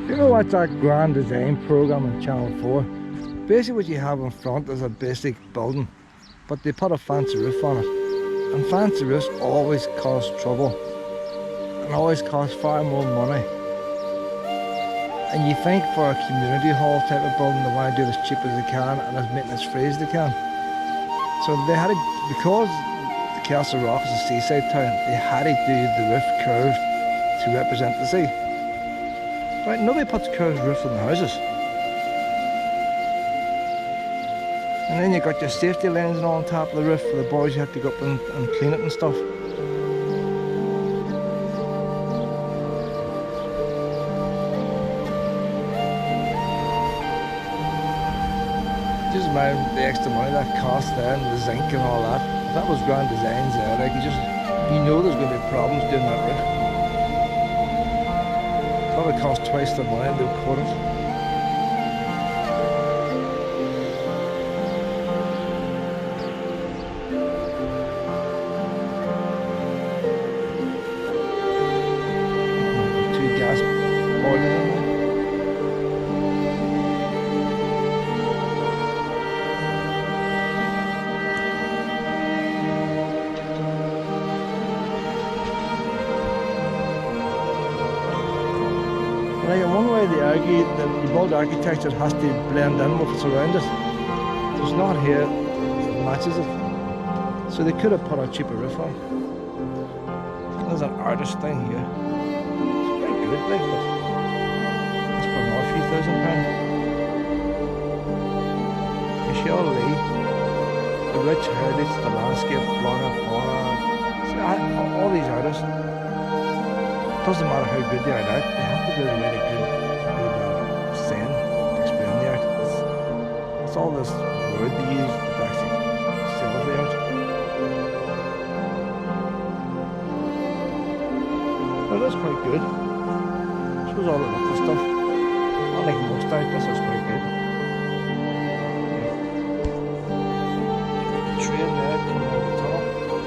Speaker 1: You know what's that grand design program on Channel 4? Basically what you have in front is a basic building, but they put a fancy roof on it. And fancy roofs always cause trouble and always cost far more money. And you think for a community hall type of building they want to do it as cheap as they can and as maintenance free as they can. So they had to, because the Castlerock is a seaside town, they had to do the roof curved to represent the sea. Right, nobody puts curved roofs on the houses. And then you got your safety lines and all on top of the roof for the boys. You have to go up and clean it and stuff. Just imagine the extra money that costs there and the zinc and all that. If that was grand designs there, like you know there's going to be problems doing that roof. Probably cost twice the money and they'll cut it. Two gas boilers. Like in one way they argue that the bold architecture has to blend in with what's around it. There's not here that matches it. So they could have put a cheaper roof on. There's an artist thing here. It's very good, like, but it's for another few £1,000. Michelle Lee, the rich heritage, the landscape, flora, fauna. See, all these artists, doesn't matter how good they are at art, they have to do a really good saying to explain the art. It's all this word they use to actually sell the art. But it is quite good. Shows all the little stuff. I like most art, this is quite good. The train there coming out the top. The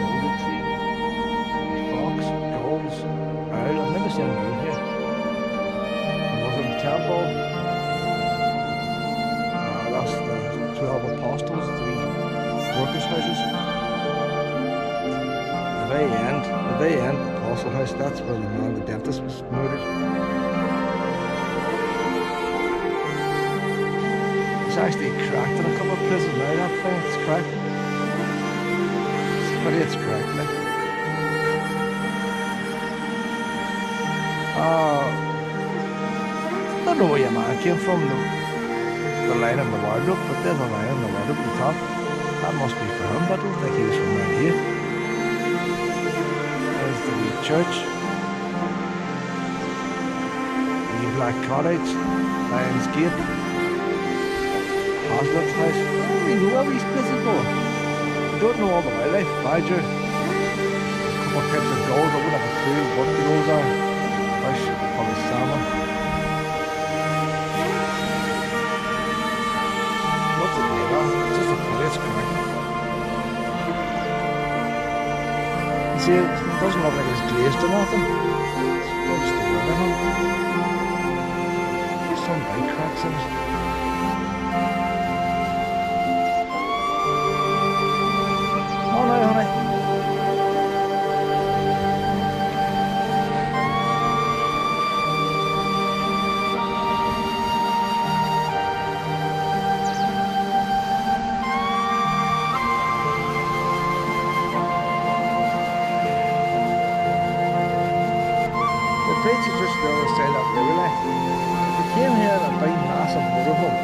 Speaker 1: older tree. Fox, gulls, owl. I've never seen an owl here. Temple. That's the 12 apostles, 3 workers' houses. The very end, the apostle house, that's where the man, the dentist, was murdered. It's actually cracked in a couple of places now, that thing, it's cracked. It's cracked now. I don't know where your man came from, the line in the wardrobe, but there's a line in the wardrobe at the top. That must be for him, but I don't think he was from around here. There's the wee church. The wee black cottage, Lion's Gate, Hazlitt's house. We know where these places go. We don't know all the wildlife, badger, a couple of types of gulls. I wouldn't have a clue what the gulls are. Fish, probably salmon. See, it doesn't look like it's glazed or nothing. It's just a ribbon on it. There's some big cracks in it. place is just the other side of the river. Like. If you came here in a big massive motorhome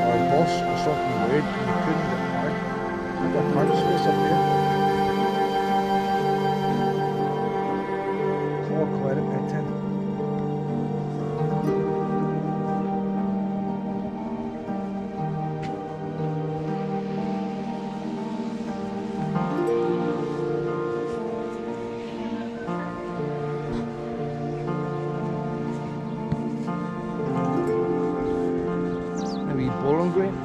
Speaker 1: or a bus or something weird and you couldn't get parked, you've got parking space up here. It's all quiet at night time. Bowling green.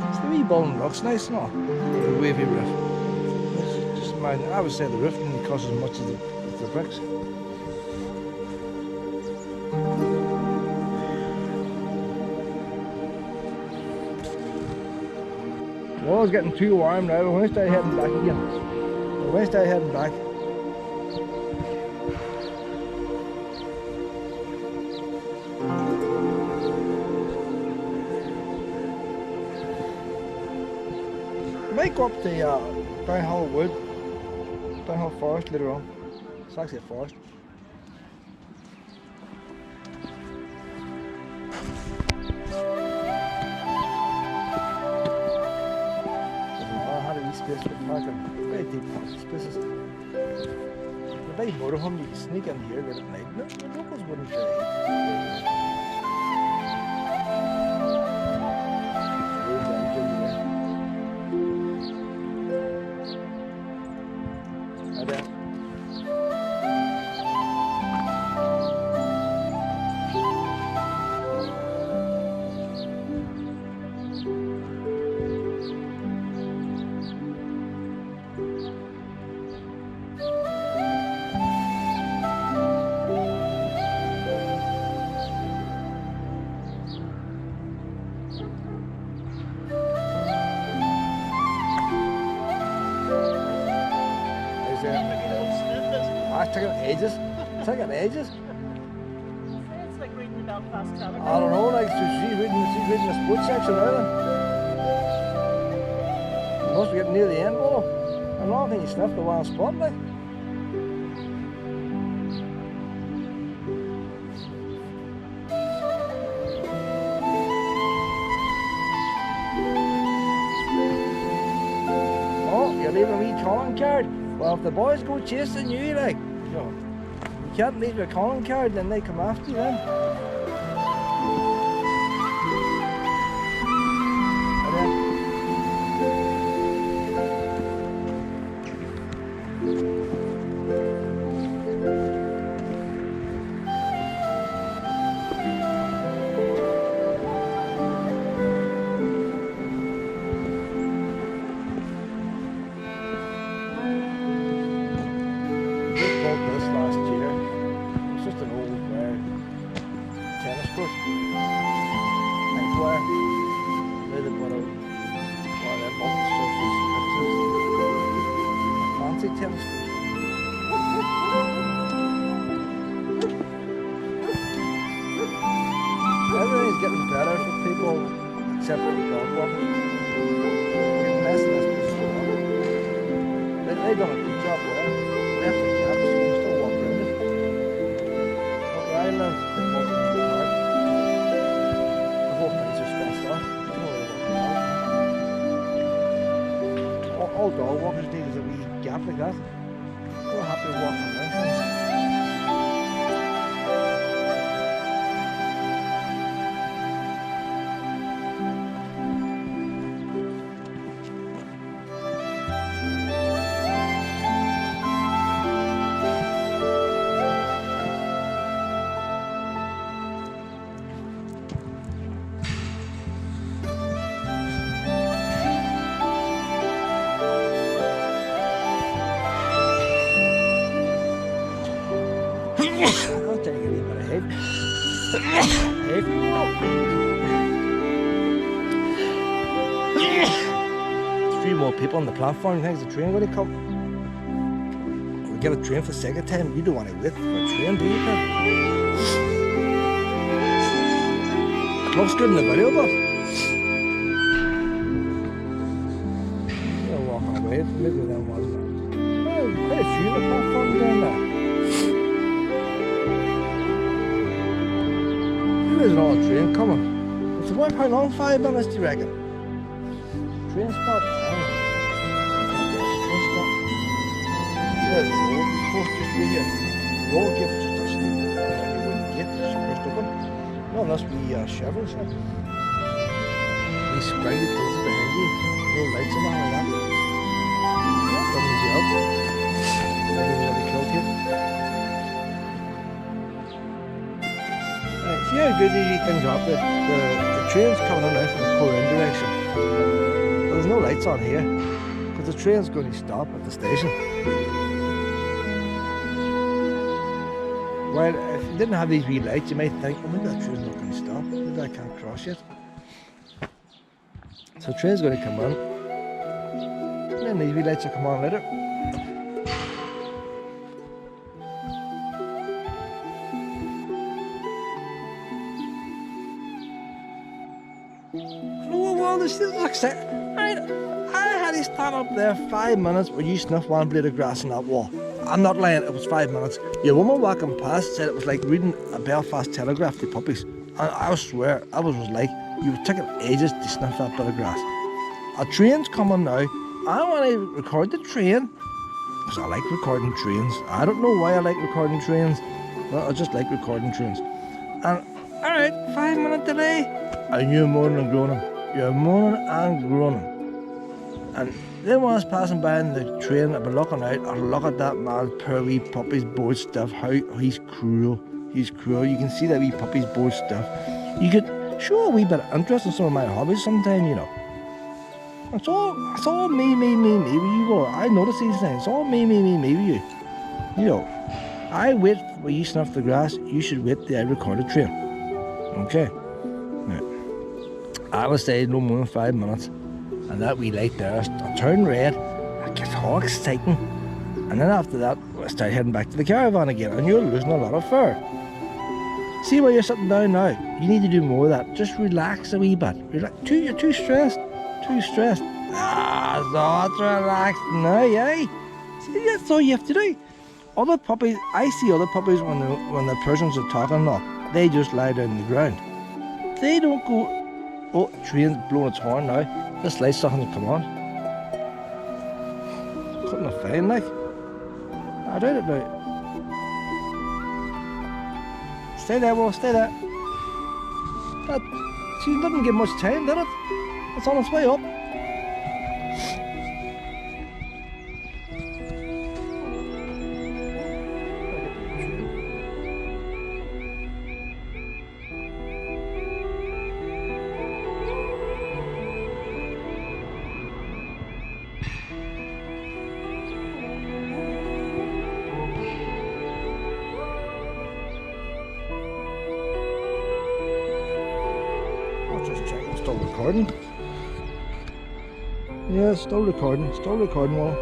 Speaker 1: It's the wee bowling looks nice, no? The wavy roof. Just imagine, I would say the roof didn't cost as much as the bricks. Well, it's getting too warm now. We're going to start heading back again. We're going to start heading back. Might go up the Downhill Wood, Downhill Forest later on. It's actually a forest. I had a wee space for parking, very deep parking spaces. The big motorhome, you can sneak in here late at night. No, the locals wouldn't try. It's taking ages. It's taking ages.
Speaker 2: It's like reading the Belfast Telegraph.
Speaker 1: I don't know, like she's reading the sports section now then. You must be getting near the end, Willow. How long can you sniff the wild spot, like? Oh, you're leaving a wee calling card. Well, if the boys go chasing you, like, you can't leave your calling card, then they come after you then. Everything's getting better for people except for the dog walkers. They're messing this place up. They've done a good job there. They have to cap, so you can still walk around it. But where I live, they walk in the park. The whole thing's just fenced off. You don't really walk all dog walkers need is a wee gap like that. We're happy walking around things. I'll take a wee bit ahead. There's 3 more people on the platform. You think the train going to come? We get a train for the second time. You don't want to wait for a train, do you? It looks good in the video, but they're walking away. Maybe them wasn't. Quite a few in the platform down there. There's another train coming. It's about how long? 5 minutes, do you reckon? Train spot? Train spot. There's the road. It's supposed to just be here. The road gate was just a steel. You wouldn't get it, it's pushed open. No, unless we Chevron shop. These scroungly places behind you. No lights and all like that. Doesn't job. Maybe nearly killed here. Right, see how good these things are? The train's coming in now from the Corrin direction. There's no lights on here because the train's going to stop at the station. Well, if you didn't have these wee lights, you might think, oh, maybe that train's not going to stop. Maybe I can't cross yet. So the train's going to come on. And then these wee lights will come on later. This is exciting. Right, I had to stand up there 5 minutes where you sniff one blade of grass in that wall. I'm not lying, it was 5 minutes. Your woman walking past said it was like reading a Belfast Telegraph to puppies. And I swear, I was like, you were taking ages to sniff that bit of grass. A train's coming now. I want to record the train because I like recording trains. I don't know why I like recording trains, but I just like recording trains. And alright, 5 minute delay. And you're moaning and groaning. You're moaning and groaning. And then when I was passing by in the train, I'd be looking out, I'd look at that man's poor wee puppy's bored stuff, how he's cruel. He's cruel. You can see that wee puppy's bored stuff. You could show a wee bit of interest in some of my hobbies sometime, you know. It's all me with you go. I notice these things. It's all me with you. You know, I wait for you snuff the grass, you should wait till I record a train. Okay? I would say no more than 5 minutes, and that wee light there will turn red. It gets all exciting, and then after that, we'll start heading back to the caravan again, and you're losing a lot of fur. See where you're sitting down now? You need to do more of that. Just relax a wee bit. You're too stressed. Not relaxed now, eh? See, that's all you have to do. Other puppies, I see other puppies when the persons are talking, no, they just lie down on the ground. They don't go. Oh, train's blowing its horn now. This light's starting to come on. Cutting a fine, like. I doubt it now. Stay there, Will, stay there. That, she didn't give much time, did it? It's on its way up. Still recording. Yeah, still recording, Will.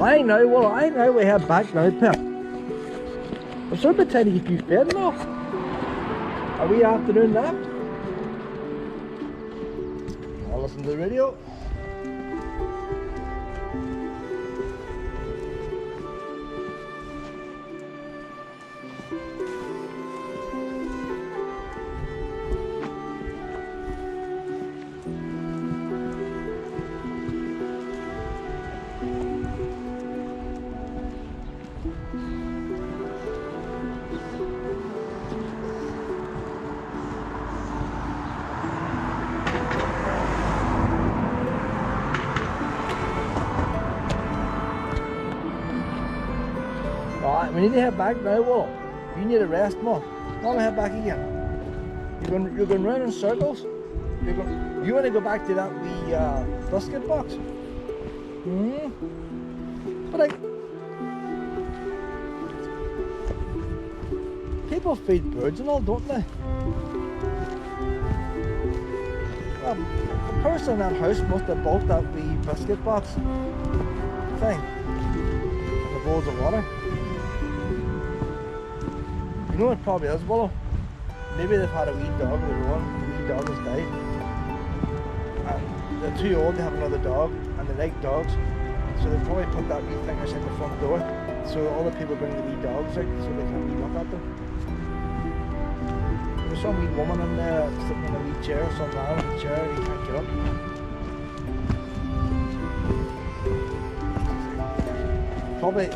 Speaker 1: I know, well, I know we head back now, Pip. I'm sort of trying to get you fed now. Are we afternoon nap? I'll listen to the radio. Alright, we need to head back now, Willow. You need a rest, Mum. Now we head back again. You're going round in circles. You want to go back to that wee biscuit box? But people feed birds and all, don't they? The person in that house must have bought that wee biscuit box thing and the bowls of water. You know what probably is, Willow? Maybe they've had a wee dog of their own, the wee dog has died. And they're too old to have another dog, and they like dogs. So they probably put that wee thing outside the front door. So all the people bring the wee dogs out so they can wee look at them. There's some wee woman in there sitting in a wee chair, some man in a chair, and he can't get up. Probably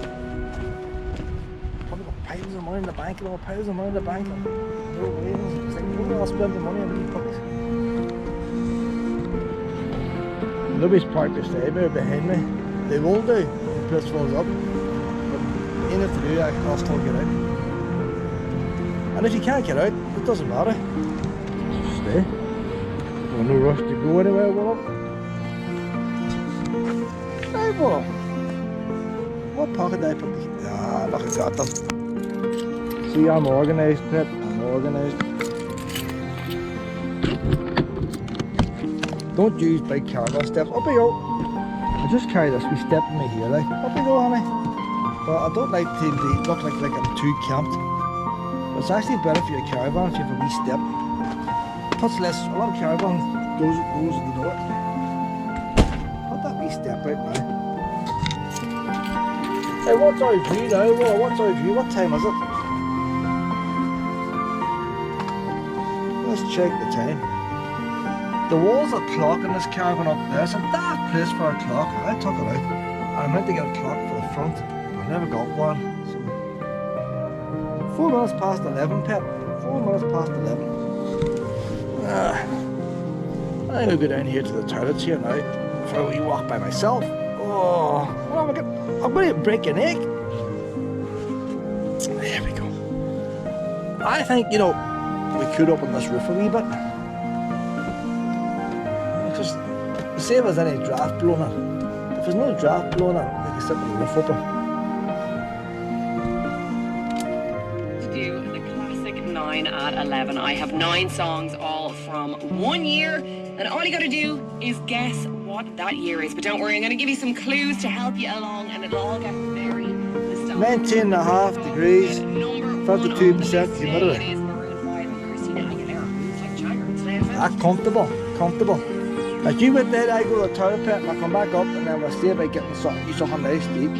Speaker 1: got piles of money in the bank, and all piles of money in the bank. And no way, it's like nobody else spend the money on wee puppies. Nobody's parked beside me or behind me. They will do if the place fills up. But even if they do, I'll still get out. And if you can't get out, it doesn't matter. Just stay. There's no rush to go anywhere, Willow. Hey, Willow. What pocket did I put the... Ah, look, I got them. See, I'm organised, Pip. I'm organised. Don't use big caravan steps. Up we go. I just carry this wee step in my here, like. Up we go, honey. But I don't like to look like I'm too camped. But it's actually better for your caravan if you have a wee step. Puts less. A lot of caravans goes at the door. Put that wee step out now. Hey, what's our view now? Well, what's our view? What time is it? Let's check the time. The wall's a clock in this caravan up there. It's a daft place for a clock. I took it out. I meant to get a clock for the front, but I never got one. So 4 minutes past 11, Pep. 4 minutes past 11. I think I'll go down here to the toilets here now for a wee walk by myself. Oh, well, I'm going to break an egg. There we go. I think, you know, we could open this roof a wee bit. Just see if there's any draft blowing in. If there's no draft blowing in, we can sit with the roof open.
Speaker 3: To do the classic 9 at 11. I have 9 songs all from 1 year, and all you got to do is guess what that year is. But don't worry, I'm going to give you some clues to help you along, and it'll all get very
Speaker 1: 19.5 degrees, 52% humidity. That's comfortable, comfortable. As you went there, I go to the toilet pit and I come back up, and then we'll see about getting something nice to eat.